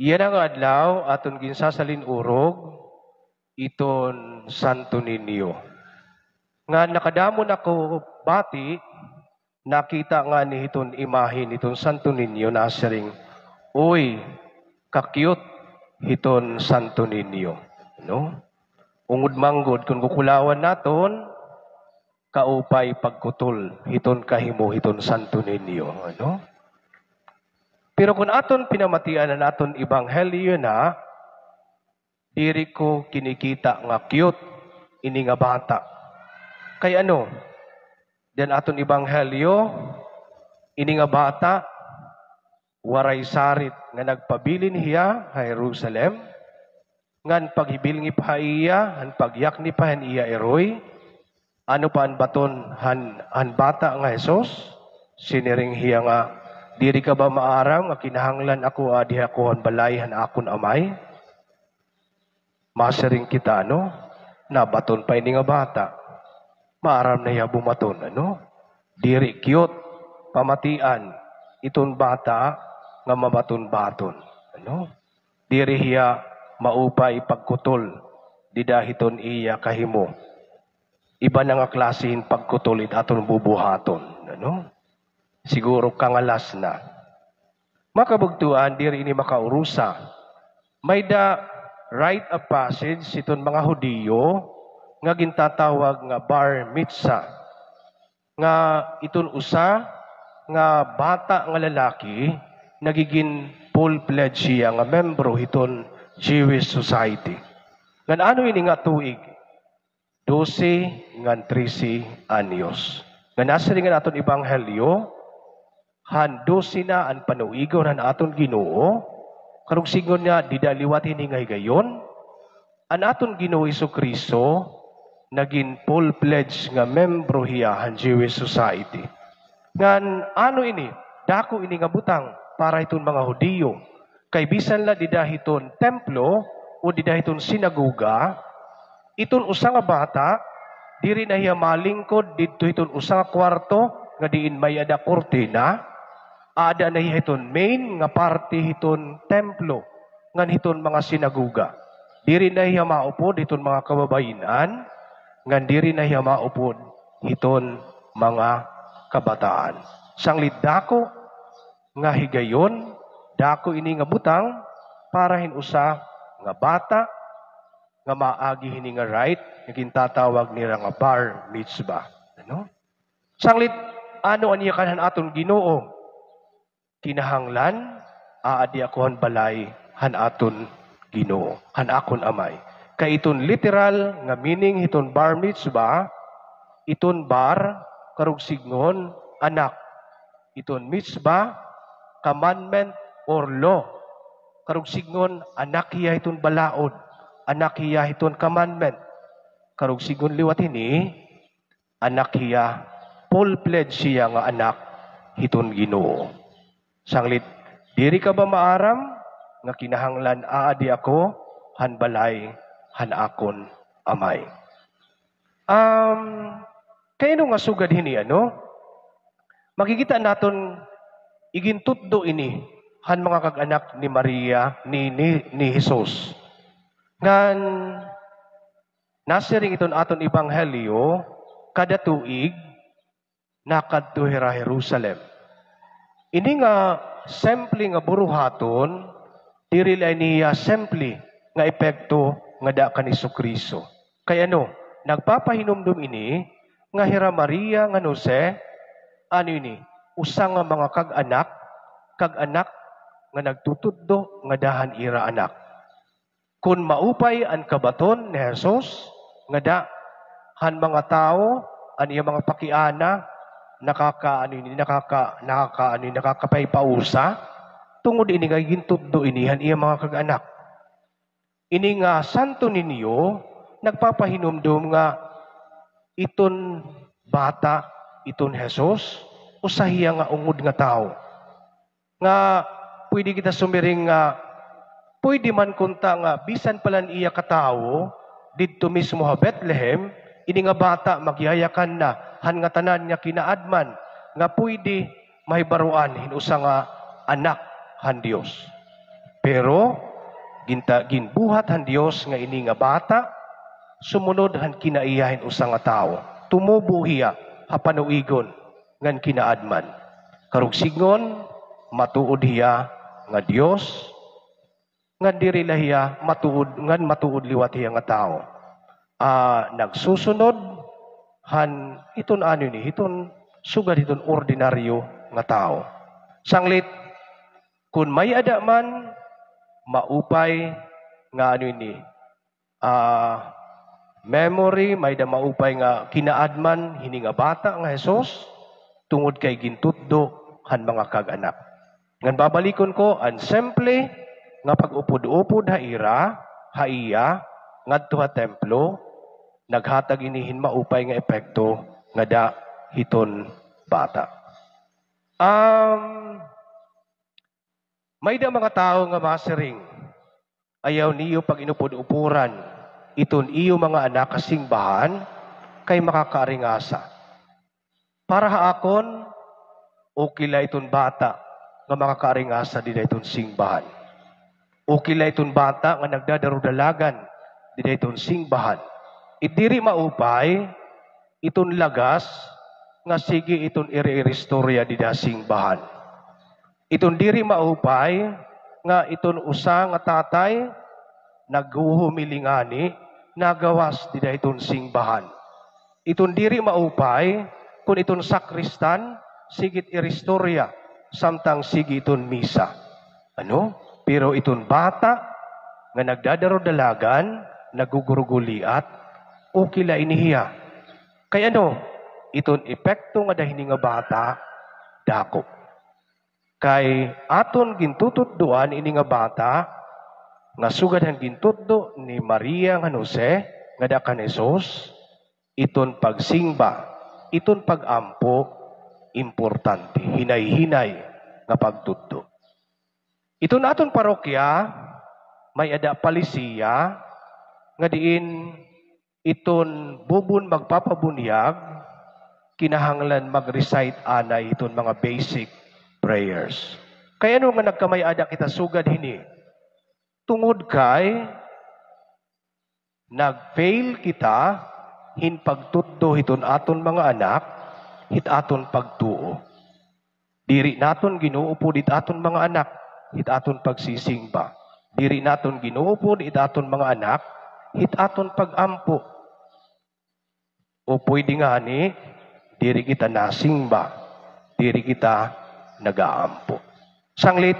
Iyan ang adlaw aton ginsasalin urog iton Santo Niño. Nga nakadamon ako bati, nakita nga ni iton imahin iton Santo Niño na siring, uy, kakyut iton Santo Niño. No? Ungod manggod kung kukulawan naton, kaupay pagkutol iton kahimo iton Santo Niño. Ano? Pero kung aton pinamatian na naton ibanghelyo na, diri ko kinikita nga cute ini nga bata. Kay ano? Dan aton ibanghelyo, ini nga bata, waray sarit nga nagpabilin hiya ha Jerusalem, ngan paghibil ni pa iya, han pagyak ni pa iya eroy, ano pa an baton han bata nga Jesus, siniring hiya nga, diri ka ba maaram nga kinahanglan ako adi ako han balay han akon amay? Masering kita ano? Na baton pa ini nga bata. Maaram na iya bumaton ano? Diri cute pamatian iton bata nga mabaton-baton. Ano? Diri hiya maupay pagkutol didahiton iya kahimo. Iba na nga klasehin pagkutulit aton bubuhaton. Ano? Siguro kangalas na. Makabugtuan, diri ini makaurusa. May da rite of passage iton mga Hudiyo nga gintatawag nga bar mitzvah. Nga iton usa nga bata nga lalaki nagiging full-fledged siya nga membro iton Jewish society. Ngan ano ini nga tuig? 12 ngan 13 anyos. Nga nasa rin nga naton ibanghelyo, han 12 na ang panuigon han aton Ginoo, karong sigon nga didaliwat ini nga higayon, an aton Ginoo Jesucristo naging full-fledged nga membro hiya han Jewish society. Ngan ano ini? Dako ini nga butang para iton mga Hudiyo. Kay bisan la didahiton templo o didahiton sinagoga, iton usa nga bata diri na hiya malingkod didto iton usa nga kwarto nga diin may ada kortina, ada na hiya iton main nga parte iton templo ngan iton mga sinagoga. Diri na hiya maupod iton mga kababayenan, ngan diri na hiya maupod iton mga kabataan. Sanglit dako nga higayon, dako ini nga butang para hinusa nga bata nga maagi hini nga right nga gintatawag nila nga bar mitzvah. Ano? Sanglit ano aniya kanan aton Ginoo? Kinahanglan aadi ako han balay han aton Ginoo, han akon amay. Kay iton literal nga meaning iton bar mitzvah, iton bar karug signon anak. Iton mitzvah commandment or law. Karug signon anak hiya iton balaod, anak hiya iton commandment. Karug signon liwat ini anak hiya full-fledged siya nga anak iton Ginoo. Sanglit diri ka ba maaram nga kinahanglan aadi ako han balay han akon amay. Kayno nga sugad hini ano? Makikita naton igintutdo ini han mga kag-anak ni Maria ni Jesus. Ngan nasiring iton aton ibanghelyo kada tuig nakadto hira Jerusalem. Ini nga simple nga buruhaton diri la niya simple nga epekto nga da kan Jesucristo. Kaya ano, nagpapahinumdum ini nga hira Maria nga Jose, ano ini? Usa nga mga kag-anak nga nagtutuddo nga dahan ira anak. Kung maupay an kabaton ni Jesus, nga da han mga tao, an iya mga pakiana, nakakapaypausa, tungod ini nga gintuddo ini han iya mga kag-anak. Ini nga Santo Niño, nagpapahinumdum nga iton bata, iton Jesus, usahiya nga ungod nga tao. Nga pwede kita sumiring nga, pwede man kunta nga, bisan palan iya katao, dito mismo ha Bethlehem, ini nga bata magyayakan na, han nga tanan nga kinaadman, nga pwede mahibaruan hinusa nga anak han Dios. Pero ginbuhat han Dios nga ini nga bata, sumunod han kinaiyahin usa nga tao. Tumubo hiya hapanuigon ngan kinaadman. Karug sigon matuod hiya nga Dios, ngan diri hiya matuod liwat hiya nga tao. Nagsusunod han iton iton sugad iton ordinaryo nga tao. Sanglit kun may ada man maupay nga memory, may da maupay nga kinaadman hini nga bata nga Hesus tungod kay gintuddo han mga kag-anak. Ngan babalikon ko an simple nga pag-upod-upod haiya ngadto ha templo naghatag inihin maupay nga epekto nga da hiton bata. May da mga tao nga masiring ayaw niyo pag inupod-upuran iton iyo mga anak kasingbahan kay makakaaringasa. Para haakon okay la iton bata nga makakaaringasa di iton singbahan. Okay la iton bata nga nagdadarudalagan di iton singbahan. Itdiri maupay iton lagas nga sige iton iri-istorya di singbahan. Iton diri maupay nga iton usa nga tatay naghuhumilingani nagawas di iton singbahan. Iton diri maupay kun iton sakristan sigit iristorya samtang sige iton misa. Pero iton bata nga nagdadarudalagan, naguguruguliat, okay la inihiya. Kay iton epekto nga dahini nga bata dako. Kay aton gintutuddoan ini nga bata nga sugad han gintuddo ni Maria nga Jose nga dakan Hesus, iton pagsingba, iton pagampo importante, hinay-hinay nga pagtuddo. Iton aton parokya may ada palisiya nga diin iton bubun magpapabunyag kinahanglan mag-recite anay iton mga basic prayers. Kaya nga nagkamay-ada kita sugad hini. Tungod kay nag-fail kita hin pagtuddo hiton aton mga anak hit aton pagtuo. Diri naton ginuupo dit aton mga anak hit aton pagsisingba. Diri naton ginuupo dit aton mga anak hit aton pagampo. O pwede nga ni diri kita nasingba, diri kita nagaampo. Sanglit,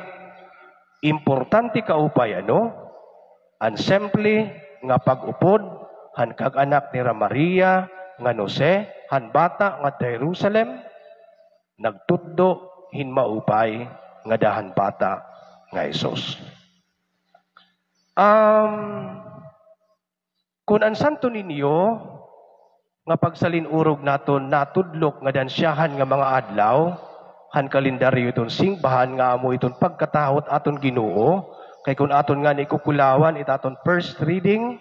importante kaupay an simple nga pag-upod han kag-anak ni Maria nga Jose, han bata nga Jerusalem, nagtuddo hin maupay nga dahan bata nga Hesus. Kung ang santo ninyo nga pagsalinurog naton natudlok nga dansyahan nga mga adlaw, han kalendaryo iton singbahan nga amo iton pagkatahot aton Ginoo, kay kun aton nga ni kukulawan itaton first reading,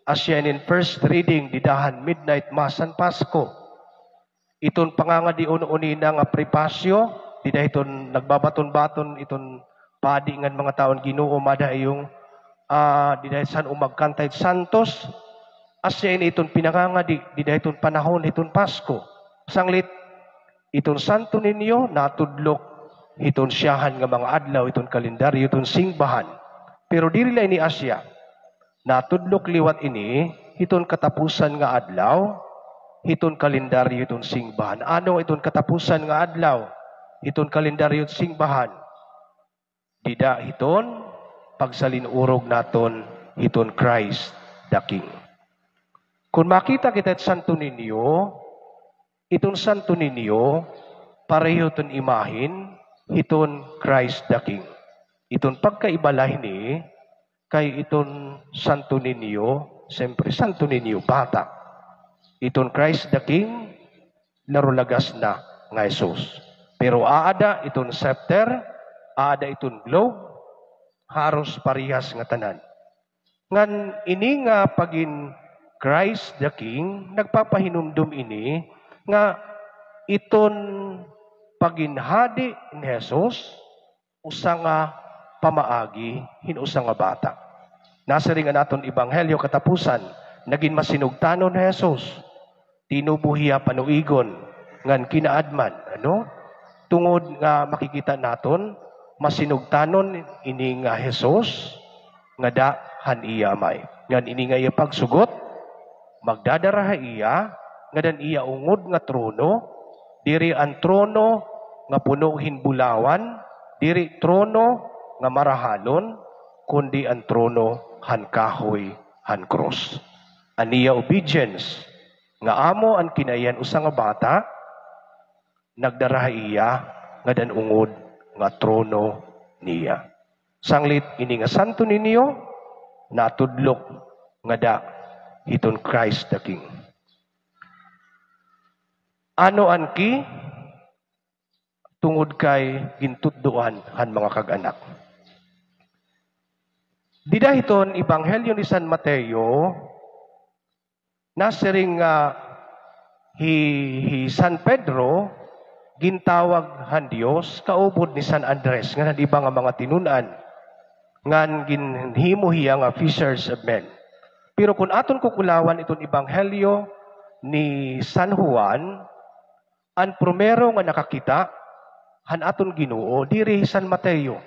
asyanin first reading didahan midnight mass san Pasko. Iton pangangadion unina nga prepasyo, didahiton nagbabaton-baton iton padi ngan mga taon Ginoo madayong didahisan umagkantay santos, asyain iton pinangangadi didahiton panahon iton Pasko. Sanglit iton santo ninyo natudlok iton siyahan nga mga adlaw iton kalendaryo iton singbahan. Pero diri la ini Asya. Natudlok liwat ini iton katapusan nga adlaw iton kalendaryo iton singbahan. Ano iton katapusan nga adlaw iton kalendaryo iton singbahan? Dida iton pagsalinurog naton iton Christ the King. Kung makita kita santo ninyo, iton santo ninyo, pareho iton imahin, iton Christ the King. Iton pagkaibalahin kay iton santo ninyo, siyempre santo ninyo, bata. Iton Christ the King, narulagas na nga Hesus. Pero aada iton scepter, aada iton globe, haros parihas nga tanan. Ngan ini nga pagin Christ the King, nagpapahinumdum ini, nga iton paginhadi ni Jesus usa nga pamaagi hinusa nga bata. Nasa ring naton ebanghelyo katapusan, naging masinugtanon ni Jesus. Tinubuhiya panuigon ngan kinaadman, ano? Tungod nga makikita naton masinugtanon ini nga Jesus nga dahan iya may. Ngan ini nga iya pagsugot, magdadaraha iya nga dan iya ungod nga trono, diri ang trono nga puno hinbulawan, diri trono nga marahalon, kundi ang trono han kahoy, han cross. Aniya obedience, nga amo ang kinayan usa nga bata, nagdaraha iya nga dan ungod nga trono niya. Sanglit ini nga santo ninyo, natudlok nga da hiton Christ the King. Ano anki tungod kay gintuddoan han mga kag-anak. Didahiton ebanghelyo ni San Mateo nasiring hi San Pedro gintawag han Dios kaubod ni San Andres nga iba nga mga tinunan ngan ginhimo hiya nga fishers of men. Pero kung aton kukulawan itong ebanghelyo ni San Juan, ang primero nga nakakita han aton Ginoo diri San Mateo.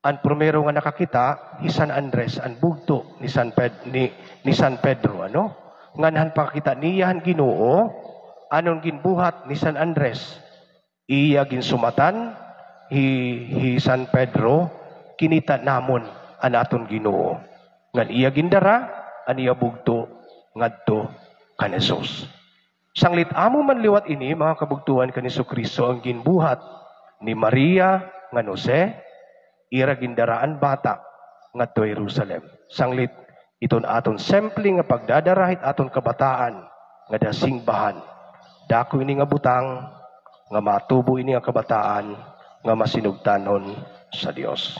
Ang primero nga nakakita hi San Andres, ang bugto ni San Pedro, ano? Ngan han pakita niya han Ginoo anon ginbuhat ni San Andres. Iya ginsumatan hi San Pedro kinita namon an aton Ginoo. Ngan iya gindara an iya bugto ngadto kan Jesus. Sanglit amo man liwat ini mga kabugtuan kan Jesucristo ang ginbuhat ni Maria ngan Jose, ira gindaraan bata ngadto Jerusalem. Sanglit iton aton simple nga pagdadarahit aton kabataan nga dasingbahan. Dako ini nga butang nga matubo ini nga kabataan nga masinugtanon sa Dios.